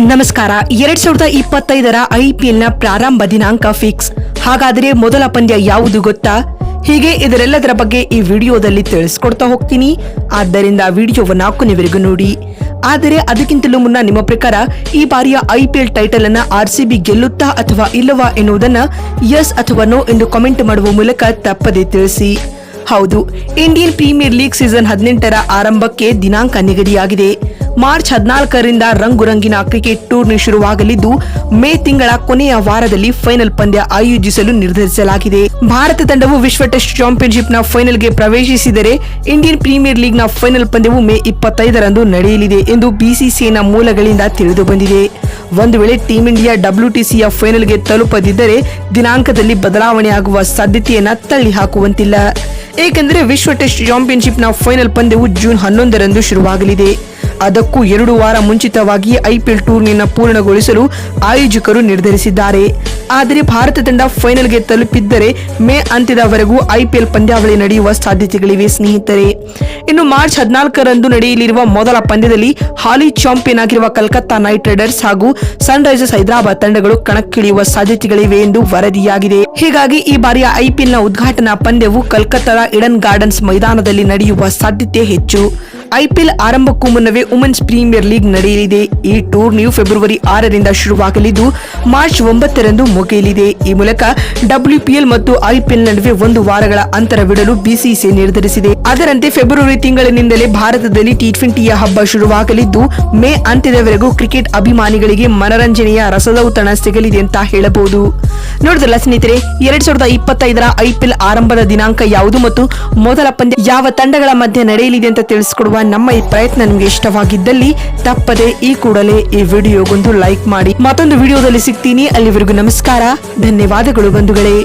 ನಮಸ್ಕಾರ. 2025ರ ಐಪಿಎಲ್ನ ಪ್ರಾರಂಭ ದಿನಾಂಕ ಫಿಕ್ಸ್. ಹಾಗಾದರೆ ಮೊದಲ ಪಂದ್ಯ ಯಾವುದು ಗೊತ್ತಾ? ಹೀಗೆ ಇದರೆಲ್ಲದರ ಬಗ್ಗೆ ಈ ವಿಡಿಯೋದಲ್ಲಿ ತಿಳಿಸ್ಕೊಡ್ತಾ ಹೋಗ್ತೀನಿ. ಆದ್ದರಿಂದ ವಿಡಿಯೋವನ್ನ ಕೊನೆವರೆಗೂ ನೋಡಿ. ಆದರೆ ಅದಕ್ಕಿಂತಲೂ ಮುನ್ನ ನಿಮ್ಮ ಪ್ರಕಾರ ಈ ಬಾರಿಯ ಐಪಿಎಲ್ ಟೈಟಲ್ ಅನ್ನ ಆರ್ಸಿಬಿ ಗೆಲ್ಲುತ್ತಾ ಅಥವಾ ಇಲ್ಲವಾ ಎನ್ನುವುದನ್ನ ಎಸ್ ಅಥವಾ ನೋ ಎಂದು ಕಾಮೆಂಟ್ ಮಾಡುವ ಮೂಲಕ ತಪ್ಪದೇ ತಿಳಿಸಿ. ಹೌದು, ಇಂಡಿಯನ್ ಪ್ರೀಮಿಯರ್ ಲೀಗ್ ಸೀಸನ್ 18ರ ಆರಂಭಕ್ಕೆ ದಿನಾಂಕ ನಿಗದಿಯಾಗಿದೆ. ಮಾರ್ಚ್ 14ರಿಂದ ರಂಗುರಂಗಿನ ಕ್ರಿಕೆಟ್ ಟೂರ್ನಿ ಶುರುವಾಗಲಿದ್ದು ಮೇ ತಿಂಗಳ ಕೊನೆಯ ವಾರದಲ್ಲಿ ಫೈನಲ್ ಪಂದ್ಯ ಆಯೋಜಿಸಲು ನಿರ್ಧರಿಸಲಾಗಿದೆ. ಭಾರತ ತಂಡವು ವಿಶ್ವ ಟೆಸ್ಟ್ ಚಾಂಪಿಯನ್ಶಿಪ್ನ ಫೈನಲ್ಗೆ ಪ್ರವೇಶಿಸಿದರೆ ಇಂಡಿಯನ್ ಪ್ರೀಮಿಯರ್ ಲೀಗ್ನ ಫೈನಲ್ ಪಂದ್ಯವು ಮೇ 25ರಂದು ನಡೆಯಲಿದೆ ಎಂದು ಬಿಸಿಸಿಐನ ಮೂಲಗಳಿಂದ ತಿಳಿದು ಬಂದಿದೆ. ಒಂದು ವೇಳೆ ಟೀಂ ಇಂಡಿಯಾ WTCಯ ಫೈನಲ್ಗೆ ತಲುಪದಿದ್ದರೆ ದಿನಾಂಕದಲ್ಲಿ ಬದಲಾವಣೆಯಾಗುವ ಸಾಧ್ಯತೆಯನ್ನ ತಳ್ಳಿ ಹಾಕುವಂತಿಲ್ಲ. ಏಕೆಂದರೆ ವಿಶ್ವ ಟೆಸ್ಟ್ ಚಾಂಪಿಯನ್ಶಿಪ್ನ ಫೈನಲ್ ಪಂದ್ಯವು ಜೂನ್ 11ರಂದು ಶುರುವಾಗಲಿದೆ. ಅದಕ್ಕೂ 2 ವಾರ ಮುಂಚಿತವಾಗಿ ಐಪಿಎಲ್ ಟೂರ್ನಿಯನ್ನು ಪೂರ್ಣಗೊಳಿಸಲು ಆಯೋಜಕರು ನಿರ್ಧರಿಸಿದ್ದಾರೆ. ಆದರೆ ಭಾರತ ತಂಡ ಫೈನಲ್ಗೆ ತಲುಪಿದ್ದರೆ ಮೇ ಅಂತ್ಯದವರೆಗೂ ಐಪಿಎಲ್ ಪಂದ್ಯಾವಳಿ ನಡೆಯುವ ಸಾಧ್ಯತೆಗಳಿವೆ ಸ್ನೇಹಿತರೆ. ಇನ್ನು ಮಾರ್ಚ್ 14ರಂದು ನಡೆಯಲಿರುವ ಮೊದಲ ಪಂದ್ಯದಲ್ಲಿ ಹಾಲಿ ಚಾಂಪಿಯನ್ ಆಗಿರುವ ಕಲ್ಕತ್ತಾ ನೈಟ್ ರೈಡರ್ಸ್ ಹಾಗೂ ಸನ್ ರೈಸರ್ಸ್ ಹೈದರಾಬಾದ್ ತಂಡಗಳು ಕಣಕ್ಕಿಳಿಯುವ ಸಾಧ್ಯತೆಗಳಿವೆ ಎಂದು ವರದಿಯಾಗಿದೆ. ಹೀಗಾಗಿ ಈ ಬಾರಿಯ ಐಪಿಎಲ್ನ ಉದ್ಘಾಟನಾ ಪಂದ್ಯವು ಕಲ್ಕತ್ತಾದ ಈಡನ್ ಗಾರ್ಡನ್ಸ್ ಮೈದಾನದಲ್ಲಿ ನಡೆಯುವ ಸಾಧ್ಯತೆ ಹೆಚ್ಚು. ಐಪಿಎಲ್ ಆರಂಭಕ್ಕೂ ಮುನ್ನವೇ ವುಮೆನ್ಸ್ ಪ್ರೀಮಿಯರ್ ಲೀಗ್ ನಡೆಯಲಿದೆ. ಈ ಟೂರ್ನಿಯು ಫೆಬ್ರವರಿ 6ರಿಂದ ಶುರುವಾಗಲಿದ್ದು ಮಾರ್ಚ್ 9ರಂದು ಮುಗಿಯಲಿದೆ. ಈ ಮೂಲಕ WPL ಮತ್ತು ಐಪಿಎಲ್ ನಡುವೆ 1 ವಾರಗಳ ಅಂತರವಿಡಲು ಬಿಸಿಸಿಐ ನಿರ್ಧರಿಸಿದೆ. ಅದರಂತೆ ಫೆಬ್ರವರಿ ತಿಂಗಳಿನಿಂದಲೇ ಭಾರತದಲ್ಲಿ T20ಯ ಹಬ್ಬ ಶುರುವಾಗಲಿದ್ದು ಮೇ ಅಂತ್ಯದವರೆಗೂ ಕ್ರಿಕೆಟ್ ಅಭಿಮಾನಿಗಳಿಗೆ ಮನರಂಜನೆಯ ರಸದೌತಣ ಸಿಗಲಿದೆ ಅಂತ ಹೇಳಬಹುದು. ನೋಡಿದ್ರಲ್ಲ ಸ್ನೇಹಿತರೆ, 2025ರ ಐಪಿಎಲ್ ಆರಂಭದ ದಿನಾಂಕ ಯಾವುದು ಮತ್ತು ಮೊದಲ ಪಂದ್ಯ ಯಾವ ತಂಡಗಳ ಮಧ್ಯೆ ನಡೆಯಲಿದೆ ಅಂತ ತಿಳಿಸಿಕೊಡುವ ನಮ್ಮ ಈ ಪ್ರಯತ್ನ ನಿಮಗೆ ಇಷ್ಟವಾಗಿದ್ದಲ್ಲಿ ತಪ್ಪದೆ ಈ ಕೂಡಲೇ ಈ ವಿಡಿಯೋಗೊಂದು ಲೈಕ್ ಮಾಡಿ. ಮತ್ತೊಂದು ವಿಡಿಯೋದಲ್ಲಿ ಸಿಗ್ತೀನಿ. ಅಲ್ಲಿವರೆಗೂ ನಮಸ್ಕಾರ, ಧನ್ಯವಾದಗಳು ಬಂಧುಗಳೇ.